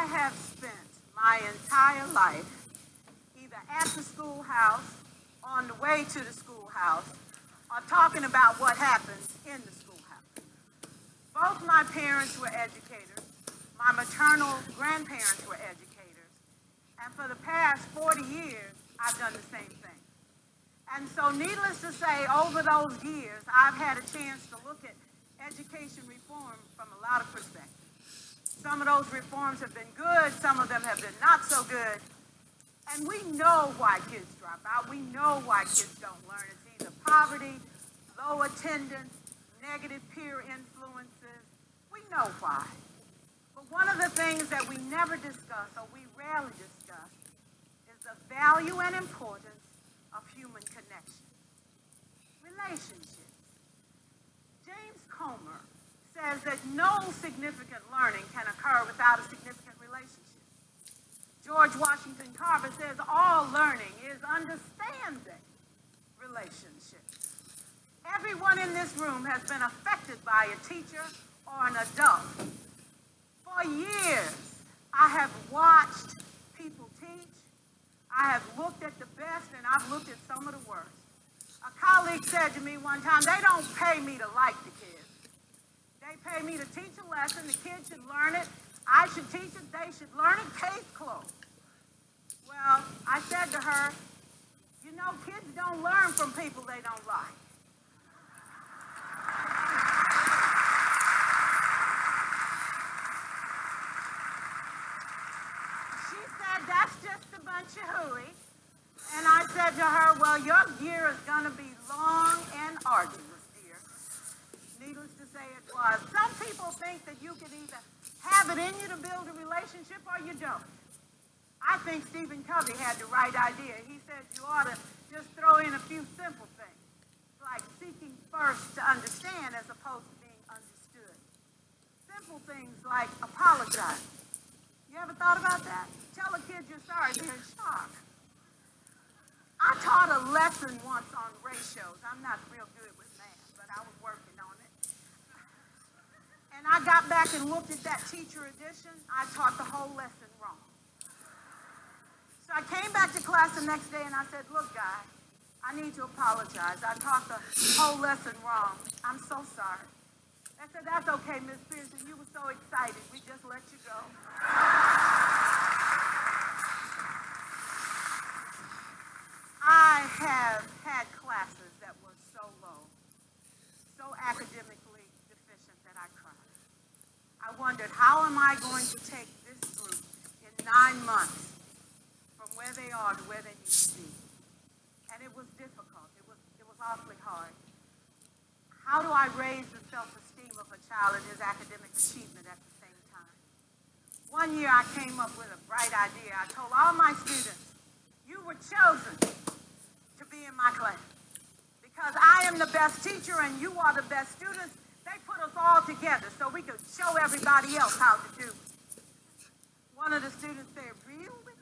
have spent my entire life either at the schoolhouse, on the way to the schoolhouse, or talking about what happens in the schoolhouse. Both my parents were educators. My maternal grandparents were educators. And for the past 40 years, I've done the same thing. And so needless to say, over those years, I've had a chance to look at education reform from a lot of perspectives. Some of those reforms have been good, some of them have been not so good. And we know why kids drop out. We know why kids don't learn. It's either poverty, low attendance, negative peer influences. We know why. But one of the things that we never discuss, or we rarely discuss, is the value and importance of human connection. Relationships. James Comer says that no significant learning can occur without a significant relationship. George Washington Carver says all learning is understanding relationships. Everyone in this room has been affected by a teacher or an adult. For years, I have watched people teach. I have looked at the best and I've looked at some of the worst. A colleague said to me one time, they don't pay me to like the kids. They pay me to teach a lesson. The kids should learn it. I should teach it. They should learn it. Case closed. Well, I said to her, you know, kids don't learn from people they don't like. She said, that's just a bunch of hooey. And I said to her, well, your year is going to be long and arduous, dear. Needless to say, it was. Some people think that you can either have it in you to build a relationship or you don't. I think Stephen Covey had the right idea. He said you ought to just throw in a few simple things, like seeking first to understand as opposed to being understood. Simple things like apologize. You ever thought about that? Tell a kid you're sorry, they're in shock. I taught a lesson once on ratios. I'm not real good with math, but I was working on it. And I got back and looked at that teacher edition. I taught the whole lesson wrong. So I came back to class the next day and I said, look, guy, I need to apologize. I taught the whole lesson wrong. I'm so sorry. I said, that's okay, Miss Pierson. You were so excited. We just let you go. I have had classes that were so low, so academically deficient that I cried. I wondered, how am I going to take this group in 9 months from where they are to where they need to be? And it was difficult. It was awfully hard. How do I raise the self-esteem of a child and his academic achievement at the same time? One year I came up with a bright idea. I told all my students, you were chosen to be in my class. Because I am the best teacher and you are the best students, they put us all together so we could show everybody else how to do it. One of the students said, really?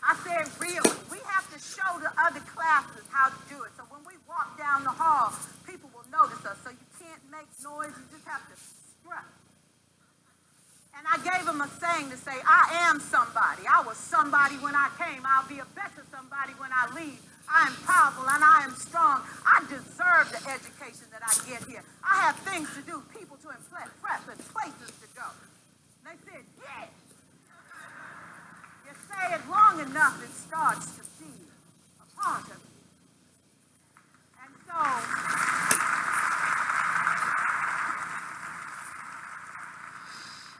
I said, really? We have to show the other classes how to do it. So when we walk down the hall, people will notice us. So you can't make noise, you just have to strut. And I gave them a saying to say, I am somebody. I was somebody when I came. I'll be a better somebody when I leave. I am powerful and I am strong. I deserve the education that I get here. I have things to do, people to impress, and places to go. And they said, yeah. You say it long enough, it starts to be a part of you. And so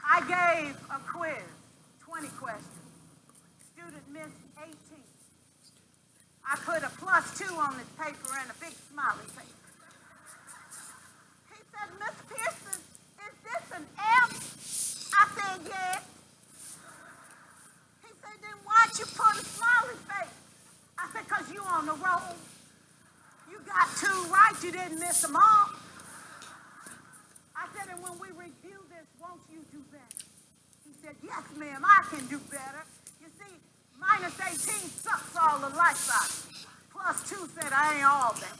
I gave a quiz, 20 questions. Student missed 18. I put a +2 on this paper and a big smiley face. He said, Miss Pierson, is this an F? I said, yes. He said, then why'd you put a smiley face? I said, because you on the roll. You got 2 right, you didn't miss them all. I said, and when we review this, won't you do better? He said, yes, ma'am, I can do better. You see, -18 sucks all the life out. +2 said, I ain't all that.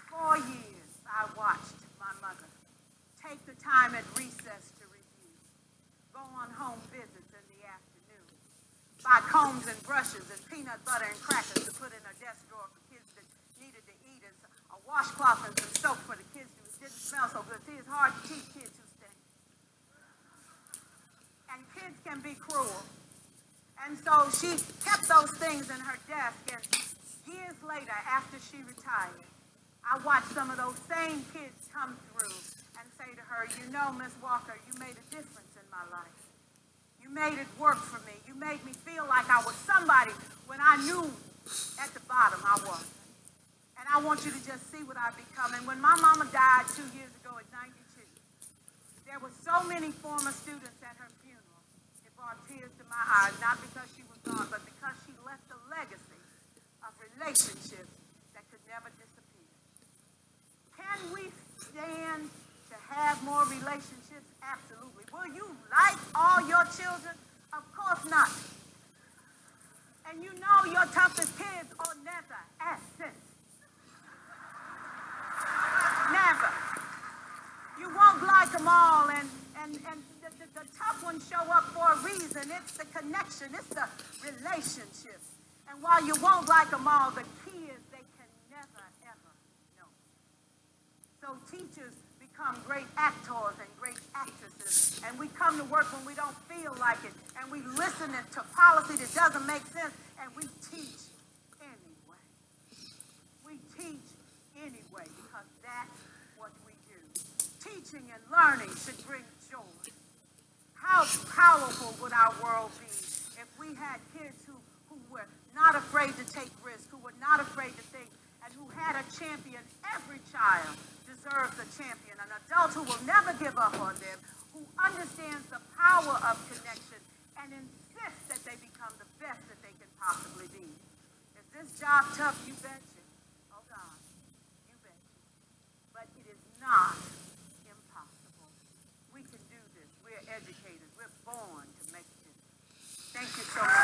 For combs and brushes and peanut butter and crackers to put in a desk drawer for kids that needed to eat, and a washcloth and some soap for the kids who didn't smell so good. See, it's hard to teach kids who stink. And kids can be cruel. And so she kept those things in her desk, and years later, after she retired, I watched some of those same kids come through and say to her, you know, Miss Walker, you made a difference in my life. You made it work for me. You made me feel like I was somebody when I knew at the bottom I wasn't. And I want you to just see what I've become. And when my mama died 2 years ago at 92, there were so many former students at her funeral. It brought tears to my eyes, not because she was gone, but because she left a legacy of relationships that could never disappear. Can we stand to have more relationships? Absolutely. Will you like all your children? Of course not. And you know your toughest kids are never absent. Never. You won't like them all, and the tough ones show up for a reason. It's the connection. It's the relationship. And while you won't like them all, the key is they can never, ever know. So teachers become great actors and great actresses, and we come to work when we don't feel like it, and we listen to policy that doesn't make sense, and we teach anyway. We teach anyway because that's what we do. Teaching and learning should bring joy. How powerful would our world be if we had kids who were not afraid to take risks, who were not afraid to think, and who had a champion? Every child deserves a champion, an adult who will never give up on them, who understands the power of connection and insists that they become the best that they can possibly be. Is this job tough? You betcha. Oh God, you betcha. But it is not impossible. We can do this. We're educated. We're born to make it. Thank you so much.